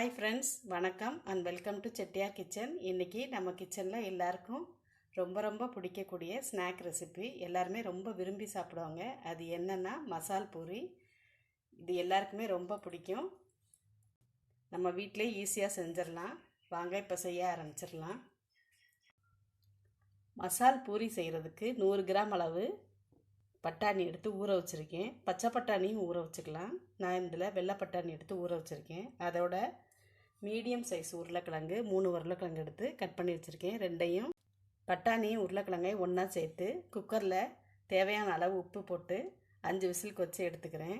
Hi friends, வணக்கம் and welcome to Chettiar kitchen. இன்றைக்கி நம்ம கிச்சனில் எல்லாருக்கும் ரொம்ப ரொம்ப பிடிக்கக்கூடிய ஸ்நாக் ரெசிபி, எல்லாருமே ரொம்ப விரும்பி சாப்பிடுவாங்க. அது என்னென்னா மசால் பூரி. இது எல்லாருக்குமே ரொம்ப பிடிக்கும். நம்ம வீட்டிலே ஈஸியாக செஞ்சிடலாம். வாங்க இப்போ செய்ய ஆரம்பிச்சிடலாம். மசால் பூரி செய்கிறதுக்கு 100 கிராம் அளவு பட்டாணி எடுத்து ஊற வச்சுருக்கேன். பச்சை பட்டாணியும் ஊற வச்சுக்கலாம். நான் இதில் வெள்ளை பட்டாணி எடுத்து ஊற வச்சுருக்கேன். அதோட மீடியம் சைஸ் உருளைக்கிழங்கு 3 உருளைக்கிழங்கு எடுத்து கட் பண்ணி வச்சுருக்கேன். ரெண்டையும் பட்டாணியும் உருளைக்கிழங்கையும் ஒன்றா சேர்த்து குக்கரில் தேவையான அளவு உப்பு போட்டு 5 விசிலுக்கு வச்சு எடுத்துக்கிறேன்.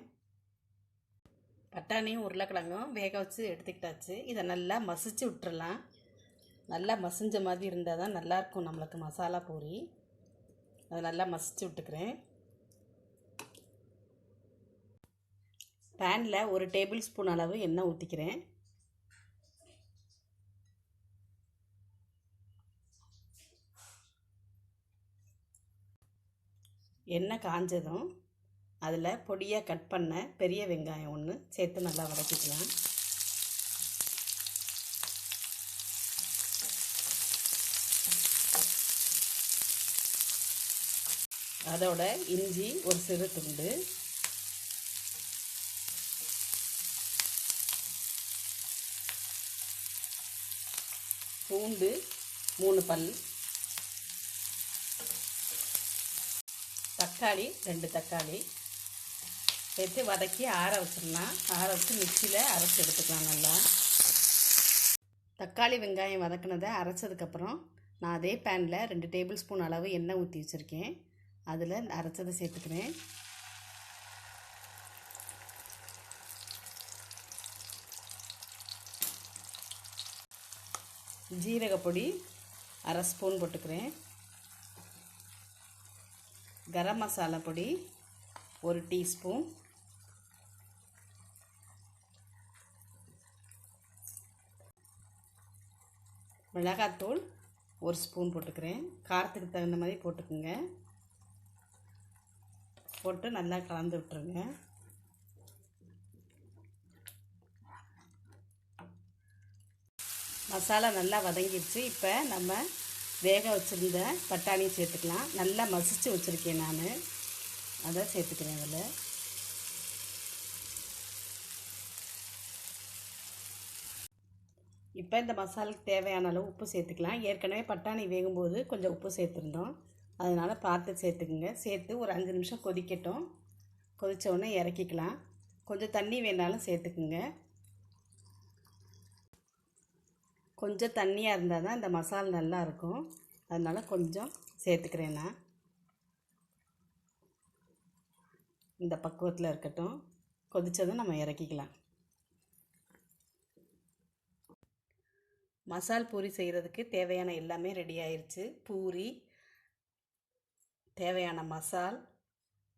பட்டாணியும் உருளைக்கிழங்கும் வேக வச்சு எடுத்துக்கிட்டாச்சு. இதை நல்லா மசிச்சு விட்டுறலாம். நல்லா மசிஞ்ச மாதிரி இருந்தால் தான் நல்லாயிருக்கும் நம்மளுக்கு மசாலா பூரி. அதை நல்லா மசிச்சு விட்டுக்கிறேன். பேனில் 1 டேபிள் ஸ்பூன் அளவு எண்ணெய் ஊற்றிக்கிறேன். எண்ணெய் காஞ்சதும் அதில் பொடியாக கட் பண்ண பெரிய வெங்காயம் 1 சேர்த்து நல்லா வதக்கிக்கலாம். அதோட இஞ்சி ஒரு சிறு துண்டு, பூண்டு 3 பல், தக்காளி 2 தக்காளி சேர்த்து வதக்கி ஆற வச்சிடலாம். ஆற வச்சு மிக்சியில் அரைச்சி எடுத்துக்கலாம். நல்லா தக்காளி வெங்காயம் வதக்கினதை அரைச்சதுக்கப்புறம் நான் அதே பேனில் 2 டேபிள் ஸ்பூன் அளவு எண்ணெய் ஊற்றி வச்சுருக்கேன். அதில் அரைச்சதை சேர்த்துக்கிறேன். ஜீரகப்பொடி 1/2 ஸ்பூன் போட்டுக்கிறேன். கரம் மசாலா பொடி 1 டீஸ்பூன், மிளகாத்தூள் 1 ஸ்பூன் போட்டுக்கிறேன். காரத்துக்கு தகுந்த மாதிரி போட்டுக்குங்க. போட்டு நல்லா கலந்து விட்டுருங்க. மசாலா நல்லா வதங்கிடுச்சு. இப்போ நம்ம வேக வச்சுருந்த பட்டாணி சேர்த்துக்கலாம். நல்லா மசிச்சு வச்சுருக்கேன் நான், அதை சேர்த்துக்கிறேன். அதில் இப்போ இந்த மசாலுக்கு தேவையான அளவு உப்பு சேர்த்துக்கலாம். ஏற்கனவே பட்டாணி வேகும்போது கொஞ்சம் உப்பு சேர்த்துருந்தோம், அதனால் பார்த்து சேர்த்துக்குங்க. சேர்த்து ஒரு 5 நிமிஷம் கொதிக்கட்டும். கொதித்த உடனே இறக்கிக்கலாம். கொஞ்சம் தண்ணி வேணாலும் சேர்த்துக்குங்க. கொஞ்சம் தண்ணியாக இருந்தால் தான் இந்த மசாலா நல்லா இருக்கும். அதனால் கொஞ்சம் சேர்த்துக்கிறேன் நான். இந்த பக்குவத்தில் இருக்கட்டும். கொதித்ததும் நம்ம இறக்கிக்கலாம். மசால் பூரி செய்கிறதுக்கு தேவையான எல்லாமே ரெடி ஆயிடுச்சு. பூரி, தேவையான மசால்,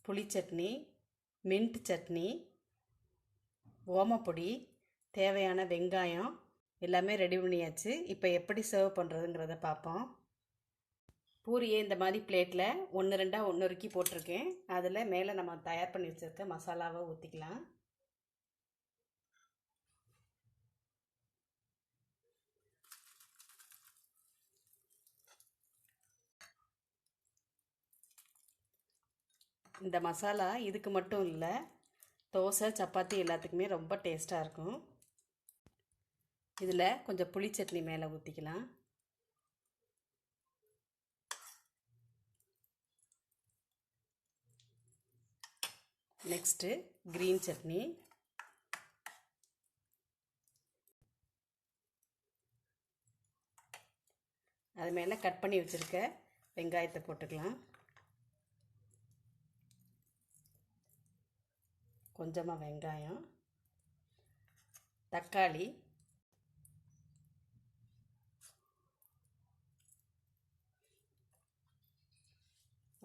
புளி சட்னி, மின்ட் சட்னி, ஓமப்பொடி, தேவையான வெங்காயம் எல்லாமே ரெடி பண்ணியாச்சு. இப்போ எப்படி சர்வ் பண்ணுறதுங்கிறத பார்ப்போம். பூரியை இந்த மாதிரி பிளேட்டில் 1 2 நொறுக்கி போட்டிருக்கேன். அதில் மேலே நம்ம தயார் பண்ணி வச்சுருக்க மசாலாவை ஊற்றிக்கலாம். இந்த மசாலா இதுக்கு மட்டும் இல்லை, தோசை சப்பாத்தி எல்லாத்துக்குமே ரொம்ப டேஸ்ட்டாக இருக்கும். இதில் கொஞ்சம் புளி சட்னி மேலே ஊற்றிக்கலாம். நெக்ஸ்ட்டு க்ரீன் சட்னி, அது மேலே கட் பண்ணி வச்சுருக்க வெங்காயத்தை போட்டுக்கலாம். கொஞ்சமாக வெங்காயம், தக்காளி,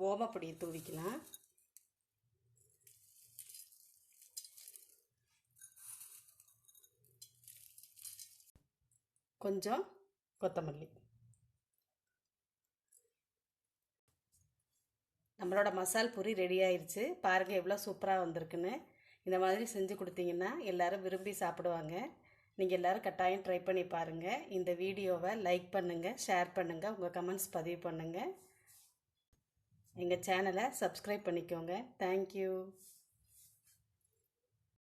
ஓமப்பொடியை தூவிக்கலாம். கொஞ்சம் கொத்தமல்லி. நம்மளோட மசால் பூரி ரெடி ஆயிடுச்சு. பாருங்கள் எவ்வளோ சூப்பராக வந்திருக்குன்னு. இந்த மாதிரி செஞ்சு கொடுத்தீங்கன்னா எல்லோரும் விரும்பி சாப்பிடுவாங்க. நீங்கள் எல்லோரும் கட்டாயம் ட்ரை பண்ணி பாருங்கள். இந்த வீடியோவை லைக் பண்ணுங்கள், ஷேர் பண்ணுங்கள், உங்கள் கமெண்ட்ஸ் பதிவு பண்ணுங்கள். எங்கள் சேனலை சப்ஸ்கிரைப் பண்ணிக்கோங்க. தேங்க்யூ.